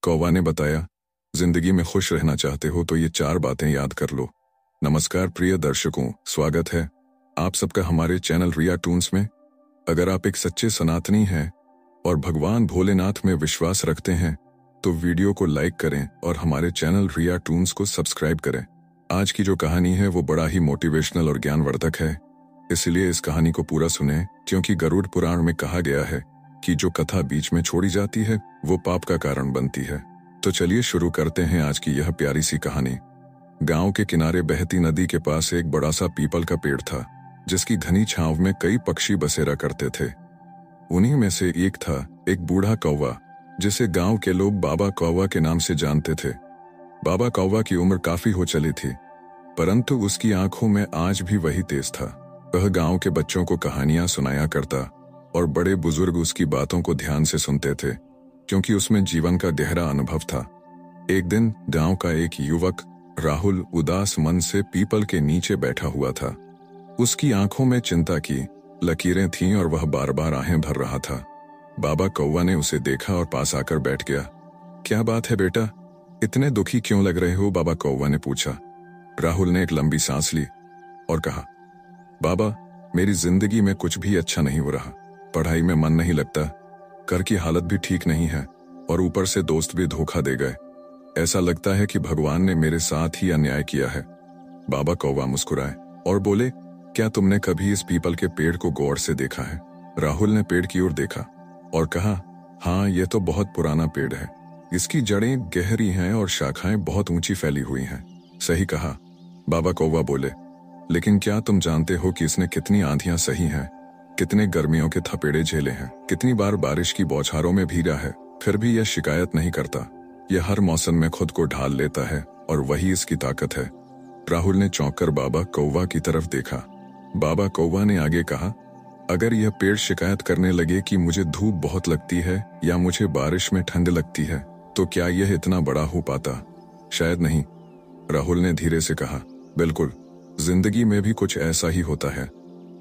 कौवा ने बताया, जिंदगी में खुश रहना चाहते हो तो ये 4 बातें याद कर लो। नमस्कार प्रिय दर्शकों, स्वागत है आप सबका हमारे चैनल रिया टून्स में। अगर आप एक सच्चे सनातनी हैं और भगवान भोलेनाथ में विश्वास रखते हैं तो वीडियो को लाइक करें और हमारे चैनल रिया टून्स को सब्सक्राइब करें। आज की जो कहानी है वो बड़ा ही मोटिवेशनल और ज्ञानवर्धक है, इसलिए इस कहानी को पूरा सुने, क्योंकि गरुड़ पुराण में कहा गया है कि जो कथा बीच में छोड़ी जाती है वो पाप का कारण बनती है। तो चलिए शुरू करते हैं आज की यह प्यारी सी कहानी। गांव के किनारे बहती नदी के पास एक बड़ा सा पीपल का पेड़ था, जिसकी घनी छांव में कई पक्षी बसेरा करते थे। उन्हीं में से एक था एक बूढ़ा कौवा, जिसे गांव के लोग बाबा कौवा के नाम से जानते थे। बाबा कौवा की उम्र काफी हो चली थी, परंतु उसकी आंखों में आज भी वही तेज था। वह गांव के बच्चों को कहानियां सुनाया करता और बड़े बुजुर्ग उसकी बातों को ध्यान से सुनते थे, क्योंकि उसमें जीवन का गहरा अनुभव था। एक दिन गांव का एक युवक राहुल उदास मन से पीपल के नीचे बैठा हुआ था। उसकी आंखों में चिंता की लकीरें थीं और वह बार बार आहें भर रहा था। बाबा कौवा ने उसे देखा और पास आकर बैठ गया। क्या बात है बेटा, इतने दुखी क्यों लग रहे हो? बाबा कौवा ने पूछा। राहुल ने एक लंबी सांस ली और कहा, बाबा, मेरी जिंदगी में कुछ भी अच्छा नहीं हो रहा। पढ़ाई में मन नहीं लगता, घर की हालत भी ठीक नहीं है और ऊपर से दोस्त भी धोखा दे गए। ऐसा लगता है कि भगवान ने मेरे साथ ही अन्याय किया है। बाबा कौवा मुस्कुराए और बोले, क्या तुमने कभी इस पीपल के पेड़ को गौर से देखा है? राहुल ने पेड़ की ओर देखा और कहा, हाँ, यह तो बहुत पुराना पेड़ है। इसकी जड़ें गहरी हैं और शाखाएं बहुत ऊंची फैली हुई हैं। सही कहा, बाबा कौवा बोले, लेकिन क्या तुम जानते हो कि इसने कितनी आंधियां सही हैं, कितने गर्मियों के थपेड़े झेले हैं, कितनी बार बारिश की बौछारों में भीगा है, फिर भी यह शिकायत नहीं करता। यह हर मौसम में खुद को ढाल लेता है और वही इसकी ताकत है। राहुल ने चौंक कर बाबा कौवा की तरफ देखा। बाबा कौवा ने आगे कहा, अगर यह पेड़ शिकायत करने लगे कि मुझे धूप बहुत लगती है या मुझे बारिश में ठंड लगती है, तो क्या यह इतना बड़ा हो पाता? शायद नहीं। राहुल ने धीरे से कहा, बिल्कुल, जिंदगी में भी कुछ ऐसा ही होता है।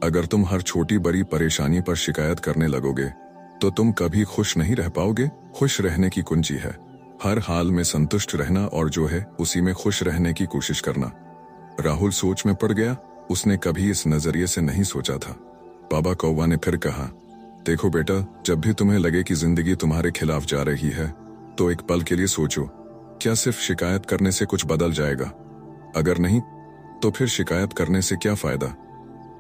अगर तुम हर छोटी बड़ी परेशानी पर शिकायत करने लगोगे तो तुम कभी खुश नहीं रह पाओगे। खुश रहने की कुंजी है हर हाल में संतुष्ट रहना और जो है उसी में खुश रहने की कोशिश करना। राहुल सोच में पड़ गया। उसने कभी इस नजरिए से नहीं सोचा था। बाबा कौवा ने फिर कहा, देखो बेटा, जब भी तुम्हें लगे कि जिंदगी तुम्हारे खिलाफ जा रही है तो एक पल के लिए सोचो, क्या सिर्फ शिकायत करने से कुछ बदल जाएगा? अगर नहीं तो फिर शिकायत करने से क्या फायदा?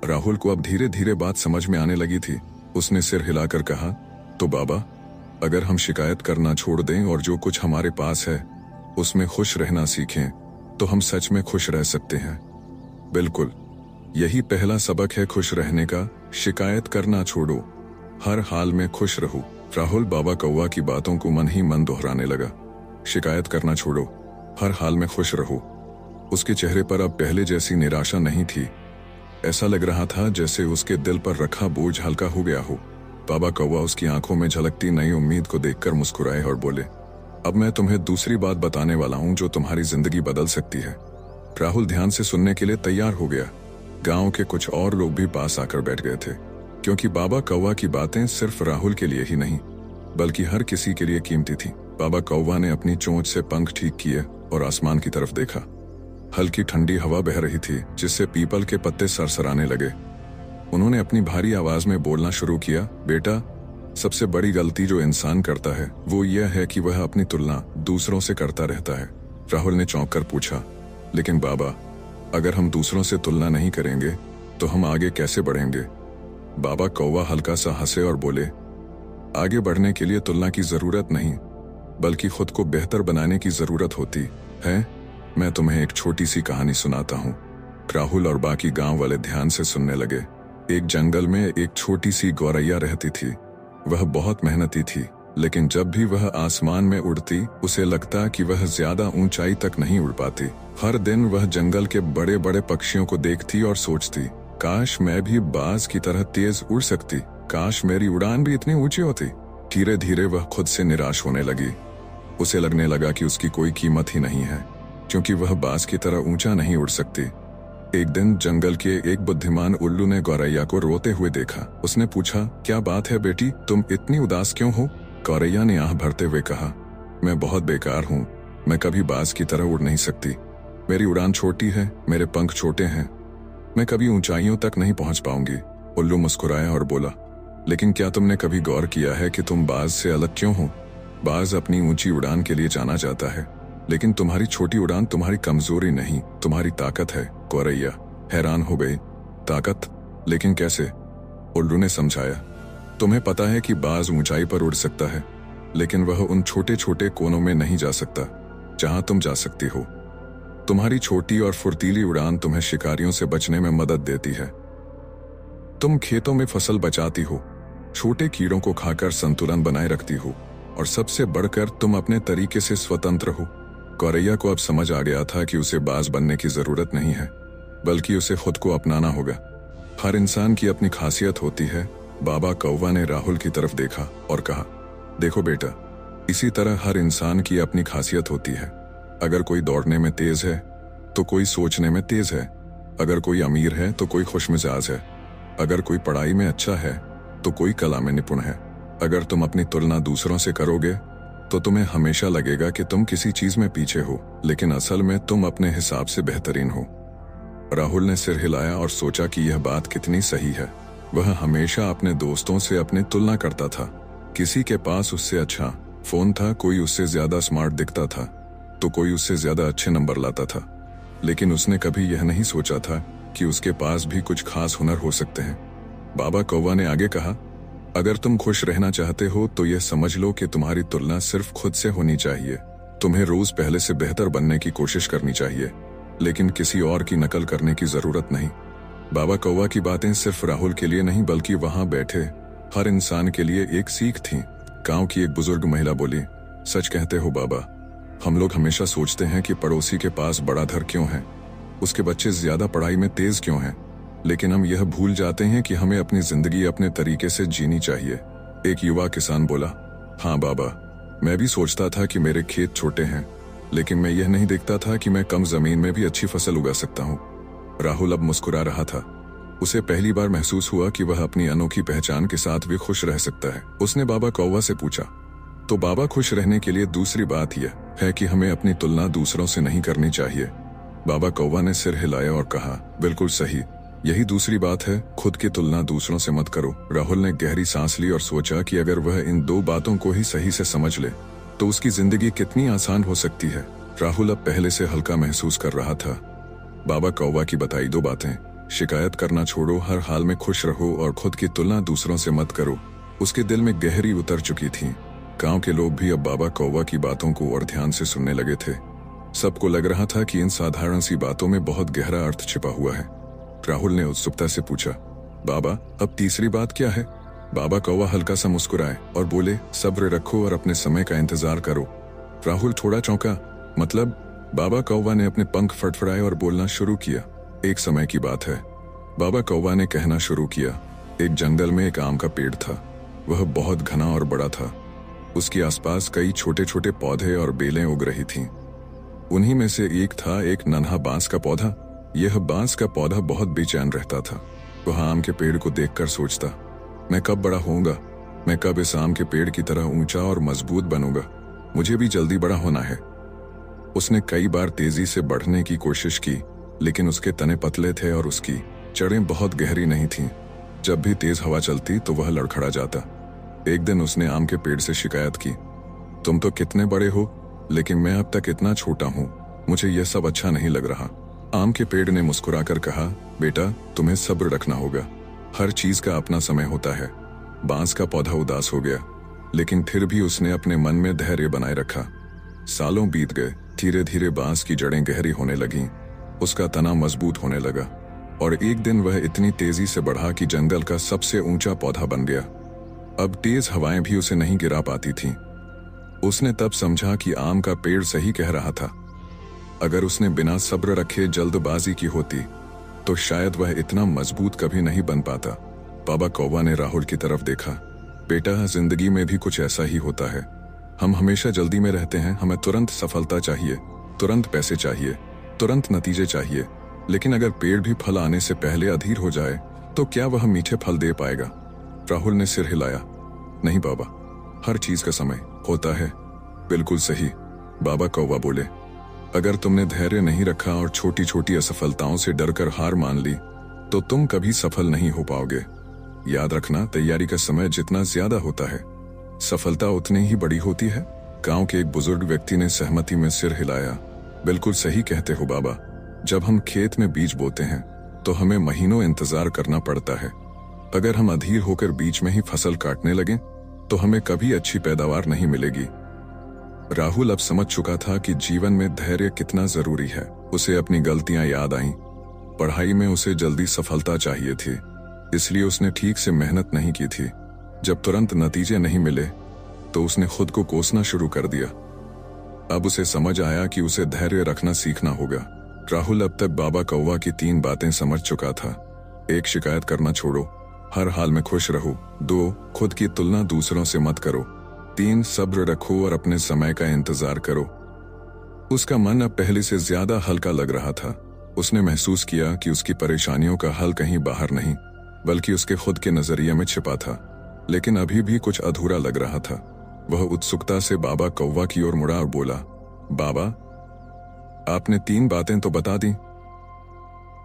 राहुल को अब धीरे धीरे बात समझ में आने लगी थी। उसने सिर हिलाकर कहा, तो बाबा, अगर हम शिकायत करना छोड़ दें और जो कुछ हमारे पास है उसमें खुश रहना सीखें तो हम सच में खुश रह सकते हैं। बिल्कुल, यही पहला सबक है खुश रहने का। शिकायत करना छोड़ो, हर हाल में खुश रहो। राहुल बाबा कौवा की बातों को मन ही मन दोहराने लगा। शिकायत करना छोड़ो, हर हाल में खुश रहो। उसके चेहरे पर अब पहले जैसी निराशा नहीं थी। ऐसा लग रहा था जैसे उसके दिल पर रखा बोझ हल्का हो गया हो। बाबा कौवा उसकी आंखों में झलकती नई उम्मीद को देखकर मुस्कुराए और बोले, अब मैं तुम्हें दूसरी बात बताने वाला हूं जो तुम्हारी जिंदगी बदल सकती है। राहुल ध्यान से सुनने के लिए तैयार हो गया। गांव के कुछ और लोग भी पास आकर बैठ गए थे, क्योंकि बाबा कौवा की बातें सिर्फ राहुल के लिए ही नहीं बल्कि हर किसी के लिए कीमती थी। बाबा कौवा ने अपनी चोंच से पंख ठीक किए और आसमान की तरफ देखा। हल्की ठंडी हवा बह रही थी, जिससे पीपल के पत्ते सरसराने लगे। उन्होंने अपनी भारी आवाज में बोलना शुरू किया, बेटा, सबसे बड़ी गलती जो इंसान करता है वो यह है कि वह अपनी तुलना दूसरों से करता रहता है। राहुल ने चौंक कर पूछा, लेकिन बाबा, अगर हम दूसरों से तुलना नहीं करेंगे तो हम आगे कैसे बढ़ेंगे? बाबा कौवा हल्का सा हंसे और बोले, आगे बढ़ने के लिए तुलना की जरूरत नहीं बल्कि खुद को बेहतर बनाने की जरूरत होती है। मैं तुम्हें एक छोटी सी कहानी सुनाता हूँ। राहुल और बाकी गांव वाले ध्यान से सुनने लगे। एक जंगल में एक छोटी सी गौरैया रहती थी। वह बहुत मेहनती थी, लेकिन जब भी वह आसमान में उड़ती उसे लगता कि वह ज्यादा ऊंचाई तक नहीं उड़ पाती। हर दिन वह जंगल के बड़े बड़े पक्षियों को देखती और सोचती, काश मैं भी बाज की तरह तेज उड़ सकती, काश मेरी उड़ान भी इतनी ऊंची होती। धीरे धीरे वह खुद से निराश होने लगी। उसे लगने लगा कि उसकी कोई कीमत ही नहीं है, क्योंकि वह बाज की तरह ऊंचा नहीं उड़ सकती। एक दिन जंगल के एक बुद्धिमान उल्लू ने गौरैया को रोते हुए देखा। उसने पूछा, क्या बात है बेटी, तुम इतनी उदास क्यों हो? गौरैया ने आह भरते हुए कहा, मैं बहुत बेकार हूँ, मैं कभी बाज की तरह उड़ नहीं सकती। मेरी उड़ान छोटी है, मेरे पंख छोटे हैं, मैं कभी ऊंचाइयों तक नहीं पहुंच पाऊंगी। उल्लू मुस्कुराया और बोला, लेकिन क्या तुमने कभी गौर किया है कि तुम बाज से अलग क्यों हो? बाज अपनी ऊंची उड़ान के लिए जाना जाता है, लेकिन तुम्हारी छोटी उड़ान तुम्हारी कमजोरी नहीं, तुम्हारी ताकत है। गौरैया हैरान हो गई। ताकत? लेकिन कैसे? उल्लू ने समझाया, तुम्हें पता है कि बाज ऊंचाई पर उड़ सकता है, लेकिन वह उन छोटे छोटे कोनों में नहीं जा सकता जहां तुम जा सकती हो। तुम्हारी छोटी और फुर्तीली उड़ान तुम्हें शिकारियों से बचने में मदद देती है। तुम खेतों में फसल बचाती हो, छोटे कीड़ों को खाकर संतुलन बनाए रखती हो, और सबसे बढ़कर तुम अपने तरीके से स्वतंत्र हो। गौरैया को अब समझ आ गया था कि उसे बाज बनने की जरूरत नहीं है, बल्कि उसे खुद को अपनाना होगा। हर इंसान की अपनी खासियत होती है। बाबा कौवा ने राहुल की तरफ देखा और कहा, देखो बेटा, इसी तरह हर इंसान की अपनी खासियत होती है। अगर कोई दौड़ने में तेज है तो कोई सोचने में तेज है, अगर कोई अमीर है तो कोई खुशमिजाज है, अगर कोई पढ़ाई में अच्छा है तो कोई कला में निपुण है। अगर तुम अपनी तुलना दूसरों से करोगे तो तुम्हें हमेशा लगेगा कि तुम किसी चीज में पीछे हो, लेकिन असल में तुम अपने हिसाब से बेहतरीन हो। राहुल ने सिर हिलाया और सोचा कि यह बात कितनी सही है। वह हमेशा अपने दोस्तों से अपनी तुलना करता था। किसी के पास उससे अच्छा फोन था, कोई उससे ज्यादा स्मार्ट दिखता था, तो कोई उससे ज्यादा अच्छे नंबर लाता था, लेकिन उसने कभी यह नहीं सोचा था कि उसके पास भी कुछ खास हुनर हो सकते हैं। बाबा कौवा ने आगे कहा, अगर तुम खुश रहना चाहते हो तो यह समझ लो कि तुम्हारी तुलना सिर्फ खुद से होनी चाहिए। तुम्हें रोज पहले से बेहतर बनने की कोशिश करनी चाहिए, लेकिन किसी और की नकल करने की जरूरत नहीं। बाबा कौवा की बातें सिर्फ राहुल के लिए नहीं, बल्कि वहां बैठे हर इंसान के लिए एक सीख थी। गांव की एक बुजुर्ग महिला बोली, सच कहते हो बाबा, हम लोग हमेशा सोचते हैं कि पड़ोसी के पास बड़ा घर क्यों है, उसके बच्चे ज्यादा पढ़ाई में तेज क्यों हैं, लेकिन हम यह भूल जाते हैं कि हमें अपनी जिंदगी अपने तरीके से जीनी चाहिए। एक युवा किसान बोला, हाँ बाबा, मैं भी सोचता था कि मेरे खेत छोटे हैं, लेकिन मैं यह नहीं देखता था कि मैं कम जमीन में भी अच्छी फसल उगा सकता हूँ। राहुल अब मुस्कुरा रहा था। उसे पहली बार महसूस हुआ कि वह अपनी अनोखी पहचान के साथ भी खुश रह सकता है। उसने बाबा कौवा से पूछा, तो बाबा, खुश रहने के लिए दूसरी बात यह है कि हमें अपनी तुलना दूसरों से नहीं करनी चाहिए। बाबा कौवा ने सिर हिलाया और कहा, बिल्कुल सही, यही दूसरी बात है, खुद की तुलना दूसरों से मत करो। राहुल ने गहरी सांस ली और सोचा कि अगर वह इन दो बातों को ही सही से समझ ले तो उसकी जिंदगी कितनी आसान हो सकती है। राहुल अब पहले से हल्का महसूस कर रहा था। बाबा कौवा की बताई दो बातें, शिकायत करना छोड़ो, हर हाल में खुश रहो और खुद की तुलना दूसरों से मत करो, उसके दिल में गहरी उतर चुकी थी। गांव के लोग भी अब बाबा कौवा की बातों को और ध्यान से सुनने लगे थे। सबको लग रहा था कि इन साधारण सी बातों में बहुत गहरा अर्थ छिपा हुआ है। राहुल ने उत्सुकता से पूछा, बाबा, अब तीसरी बात क्या है? बाबा कौवा हल्का सा मुस्कुराए और बोले, सब्र रखो और अपने समय का इंतजार करो। राहुल थोड़ा चौंका, मतलब? बाबा कौवा ने अपने पंख फड़फड़ाए और बोलना शुरू किया, एक समय की बात है। बाबा कौवा ने कहना शुरू किया, एक जंगल में एक आम का पेड़ था। वह बहुत घना और बड़ा था। उसके आसपास कई छोटे छोटे पौधे और बेलें उग रही थीं। उन्हीं में से एक था एक नन्हा बांस का पौधा। यह बांस का पौधा बहुत बेचैन रहता था। वह आम के पेड़ को देखकर सोचता, मैं कब बड़ा होऊंगा, मैं कब इस आम के पेड़ की तरह ऊंचा और मजबूत बनूंगा, मुझे भी जल्दी बड़ा होना है। उसने कई बार तेजी से बढ़ने की कोशिश की, लेकिन उसके तने पतले थे और उसकी जड़ें बहुत गहरी नहीं थीं। जब भी तेज हवा चलती तो वह लड़खड़ा जाता। एक दिन उसने आम के पेड़ से शिकायत की, तुम तो कितने बड़े हो, लेकिन मैं अब तक इतना छोटा हूँ, मुझे यह सब अच्छा नहीं लग रहा। आम के पेड़ ने मुस्कुराकर कहा, बेटा, तुम्हें सब्र रखना होगा, हर चीज का अपना समय होता है। बांस का पौधा उदास हो गया, लेकिन फिर भी उसने अपने मन में धैर्य बनाए रखा। सालों बीत गए, धीरे धीरे बांस की जड़ें गहरी होने लगीं, उसका तना मजबूत होने लगा, और एक दिन वह इतनी तेजी से बढ़ा कि जंगल का सबसे ऊंचा पौधा बन गया। अब तेज हवाएं भी उसे नहीं गिरा पाती थीं। उसने तब समझा कि आम का पेड़ सही कह रहा था। अगर उसने बिना सब्र रखे जल्दबाजी की होती तो शायद वह इतना मजबूत कभी नहीं बन पाता। बाबा कौवा ने राहुल की तरफ देखा, बेटा, जिंदगी में भी कुछ ऐसा ही होता है। हम हमेशा जल्दी में रहते हैं, हमें तुरंत सफलता चाहिए, तुरंत पैसे चाहिए, तुरंत नतीजे चाहिए, लेकिन अगर पेड़ भी फल आने से पहले अधीर हो जाए तो क्या वह मीठे फल दे पाएगा? राहुल ने सिर हिलाया, नहीं बाबा, हर चीज का समय होता है। बिल्कुल सही, बाबा कौवा बोले। अगर तुमने धैर्य नहीं रखा और छोटी छोटी असफलताओं से डरकर हार मान ली तो तुम कभी सफल नहीं हो पाओगे। याद रखना, तैयारी का समय जितना ज्यादा होता है सफलता उतनी ही बड़ी होती है। गांव के एक बुजुर्ग व्यक्ति ने सहमति में सिर हिलाया। बिल्कुल सही कहते हो बाबा, जब हम खेत में बीज बोते हैं तो हमें महीनों इंतजार करना पड़ता है। अगर हम अधीर होकर बीच में ही फसल काटने लगें तो हमें कभी अच्छी पैदावार नहीं मिलेगी। राहुल अब समझ चुका था कि जीवन में धैर्य कितना जरूरी है। उसे अपनी गलतियां याद आईं। पढ़ाई में उसे जल्दी सफलता चाहिए थी, इसलिए उसने ठीक से मेहनत नहीं की थी। जब तुरंत नतीजे नहीं मिले तो उसने खुद को कोसना शुरू कर दिया। अब उसे समझ आया कि उसे धैर्य रखना सीखना होगा। राहुल अब तक बाबा कौवा की 3 बातें समझ चुका था। 1, शिकायत करना छोड़ो, हर हाल में खुश रहो। 2, खुद की तुलना दूसरों से मत करो। 3, सब्र रखो और अपने समय का इंतजार करो। उसका मन अब पहले से ज्यादा हल्का लग रहा था। उसने महसूस किया कि उसकी परेशानियों का हल कहीं बाहर नहीं बल्कि उसके खुद के नजरिए में छिपा था। लेकिन अभी भी कुछ अधूरा लग रहा था। वह उत्सुकता से बाबा कौवा की ओर मुड़ा और बोला, बाबा, आपने 3 बातें तो बता दी,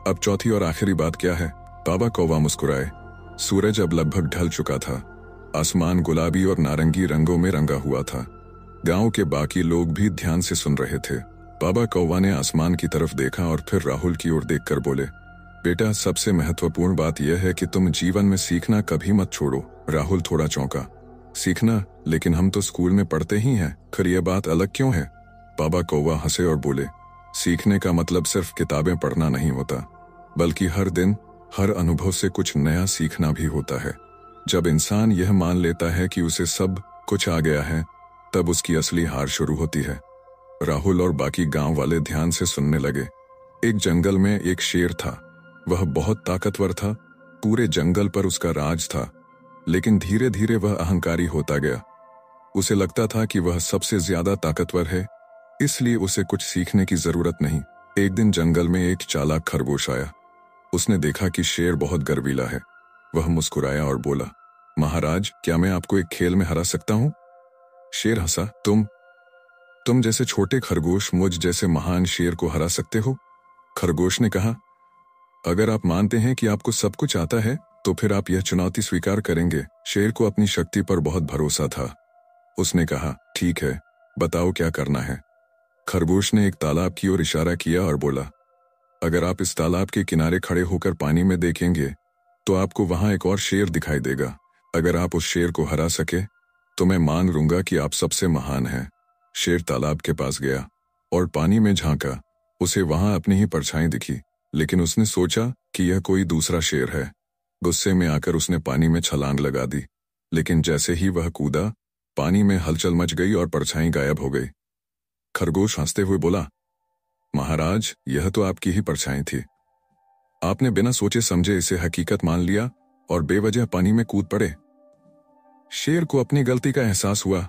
अब चौथी और आखिरी बात क्या है? बाबा कौवा मुस्कुराए। सूरज अब लगभग ढल चुका था। आसमान गुलाबी और नारंगी रंगों में रंगा हुआ था। गांव के बाकी लोग भी ध्यान से सुन रहे थे। बाबा कौवा ने आसमान की तरफ देखा और फिर राहुल की ओर देखकर बोले, बेटा, सबसे महत्वपूर्ण बात यह है कि तुम जीवन में सीखना कभी मत छोड़ो। राहुल थोड़ा चौंका। सीखना? लेकिन हम तो स्कूल में पढ़ते ही हैं, फिर यह बात अलग क्यों है? बाबा कौवा हंसे और बोले, सीखने का मतलब सिर्फ किताबें पढ़ना नहीं होता, बल्कि हर दिन हर अनुभव से कुछ नया सीखना भी होता है। जब इंसान यह मान लेता है कि उसे सब कुछ आ गया है, तब उसकी असली हार शुरू होती है। राहुल और बाकी गांव वाले ध्यान से सुनने लगे। एक जंगल में एक शेर था। वह बहुत ताकतवर था। पूरे जंगल पर उसका राज था। लेकिन धीरे धीरे वह अहंकारी होता गया। उसे लगता था कि वह सबसे ज्यादा ताकतवर है, इसलिए उसे कुछ सीखने की जरूरत नहीं। एक दिन जंगल में एक चालाक खरगोश आया। उसने देखा कि शेर बहुत गर्वीला है। वह मुस्कुराया और बोला, महाराज, क्या मैं आपको एक खेल में हरा सकता हूं? शेर हंसा। तुम जैसे छोटे खरगोश मुझ जैसे महान शेर को हरा सकते हो? खरगोश ने कहा, अगर आप मानते हैं कि आपको सब कुछ आता है तो फिर आप यह चुनौती स्वीकार करेंगे। शेर को अपनी शक्ति पर बहुत भरोसा था। उसने कहा, ठीक है, बताओ क्या करना है। खरगोश ने एक तालाब की ओर इशारा किया और बोला, अगर आप इस तालाब के किनारे खड़े होकर पानी में देखेंगे तो आपको वहां एक और शेर दिखाई देगा। अगर आप उस शेर को हरा सके तो मैं मान लूंगा कि आप सबसे महान हैं। शेर तालाब के पास गया और पानी में झांका। उसे वहां अपनी ही परछाई दिखी, लेकिन उसने सोचा कि यह कोई दूसरा शेर है। गुस्से में आकर उसने पानी में छलांग लगा दी, लेकिन जैसे ही वह कूदा, पानी में हलचल मच गई और परछाई गायब हो गई। खरगोश हंसते हुए बोला, महाराज, यह तो आपकी ही परछाई थी। आपने बिना सोचे समझे इसे हकीकत मान लिया और बेवजह पानी में कूद पड़े। शेर को अपनी गलती का एहसास हुआ।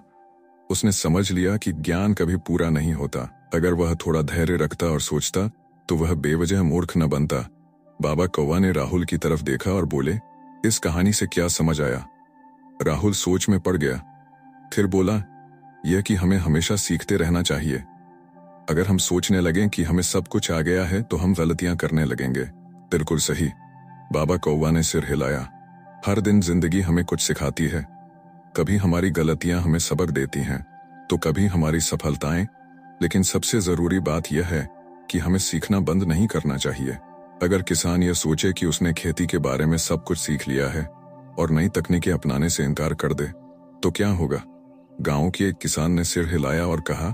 उसने समझ लिया कि ज्ञान कभी पूरा नहीं होता। अगर वह थोड़ा धैर्य रखता और सोचता तो वह बेवजह मूर्ख न बनता। बाबा कौवा ने राहुल की तरफ देखा और बोले, इस कहानी से क्या समझ आया? राहुल सोच में पड़ गया। फिर बोला, यह कि हमें हमेशा सीखते रहना चाहिए। अगर हम सोचने लगें कि हमें सब कुछ आ गया है तो हम गलतियां करने लगेंगे। बिल्कुल सही, बाबा कौवा ने सिर हिलाया। हर दिन जिंदगी हमें कुछ सिखाती है। कभी हमारी गलतियां हमें सबक देती हैं तो कभी हमारी सफलताएं। लेकिन सबसे जरूरी बात यह है कि हमें सीखना बंद नहीं करना चाहिए। अगर किसान यह सोचे कि उसने खेती के बारे में सब कुछ सीख लिया है और नई तकनीकें अपनाने से इनकार कर दे तो क्या होगा? गांव के एक किसान ने सिर हिलाया और कहा,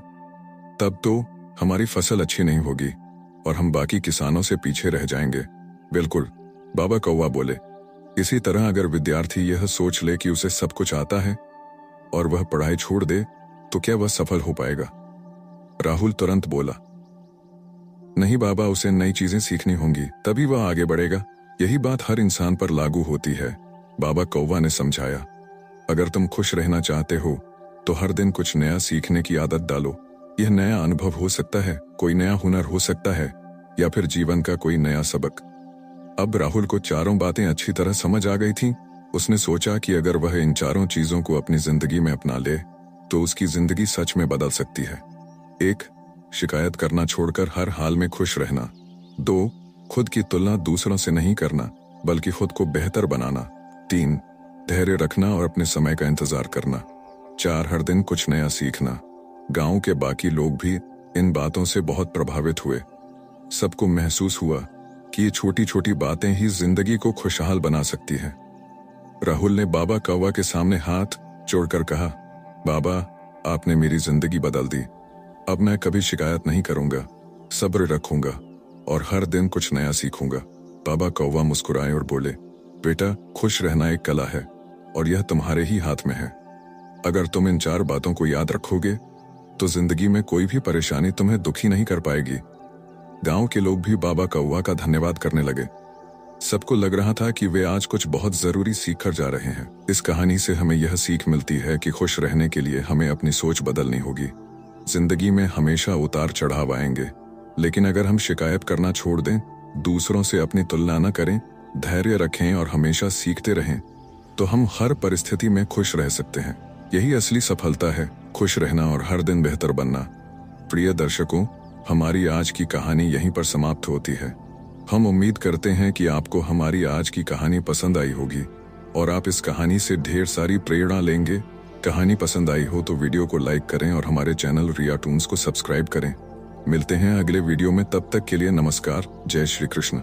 तब तो हमारी फसल अच्छी नहीं होगी और हम बाकी किसानों से पीछे रह जाएंगे। बिल्कुल, बाबा कौवा बोले। इसी तरह अगर विद्यार्थी यह सोच ले कि उसे सब कुछ आता है और वह पढ़ाई छोड़ दे तो क्या वह सफल हो पाएगा? राहुल तुरंत बोला, नहीं बाबा, उसे नई चीजें सीखनी होंगी, तभी वह आगे बढ़ेगा। यही बात हर इंसान पर लागू होती है। बाबा कौवा ने समझाया, अगर तुम खुश रहना चाहते हो तो हर दिन कुछ नया सीखने की आदत डालो। यह नया अनुभव हो सकता है, कोई नया हुनर हो सकता है, या फिर जीवन का कोई नया सबक। अब राहुल को चारों बातें अच्छी तरह समझ आ गई थीं। उसने सोचा कि अगर वह इन चारों चीजों को अपनी जिंदगी में अपना ले तो उसकी जिंदगी सच में बदल सकती है। 1. शिकायत करना छोड़कर हर हाल में खुश रहना। 2. खुद की तुलना दूसरों से नहीं करना बल्कि खुद को बेहतर बनाना। 3. धैर्य रखना और अपने समय का इंतजार करना। 4. हर दिन कुछ नया सीखना। गांव के बाकी लोग भी इन बातों से बहुत प्रभावित हुए। सबको महसूस हुआ कि ये छोटी छोटी बातें ही जिंदगी को खुशहाल बना सकती हैं। राहुल ने बाबा कौवा के सामने हाथ जोड़कर कहा, बाबा, आपने मेरी जिंदगी बदल दी। अब मैं कभी शिकायत नहीं करूंगा, सब्र रखूंगा और हर दिन कुछ नया सीखूंगा। बाबा कौवा मुस्कुराए और बोले, बेटा, खुश रहना एक कला है और यह तुम्हारे ही हाथ में है। अगर तुम इन 4 बातों को याद रखोगे तो जिंदगी में कोई भी परेशानी तुम्हें दुखी नहीं कर पाएगी। गांव के लोग भी बाबा कौवा का धन्यवाद करने लगे। सबको लग रहा था कि वे आज कुछ बहुत जरूरी सीख कर जा रहे हैं। इस कहानी से हमें यह सीख मिलती है कि खुश रहने के लिए हमें अपनी सोच बदलनी होगी। जिंदगी में हमेशा उतार चढ़ाव आएंगे, लेकिन अगर हम शिकायत करना छोड़ दें, दूसरों से अपनी तुलना न करें, धैर्य रखें और हमेशा सीखते रहें, तो हम हर परिस्थिति में खुश रह सकते हैं। यही असली सफलता है, खुश रहना और हर दिन बेहतर बनना। प्रिय दर्शकों, हमारी आज की कहानी यहीं पर समाप्त होती है। हम उम्मीद करते हैं कि आपको हमारी आज की कहानी पसंद आई होगी और आप इस कहानी से ढेर सारी प्रेरणा लेंगे। कहानी पसंद आई हो तो वीडियो को लाइक करें और हमारे चैनल रिया टून्स को सब्सक्राइब करें। मिलते हैं अगले वीडियो में, तब तक के लिए नमस्कार। जय श्री कृष्ण।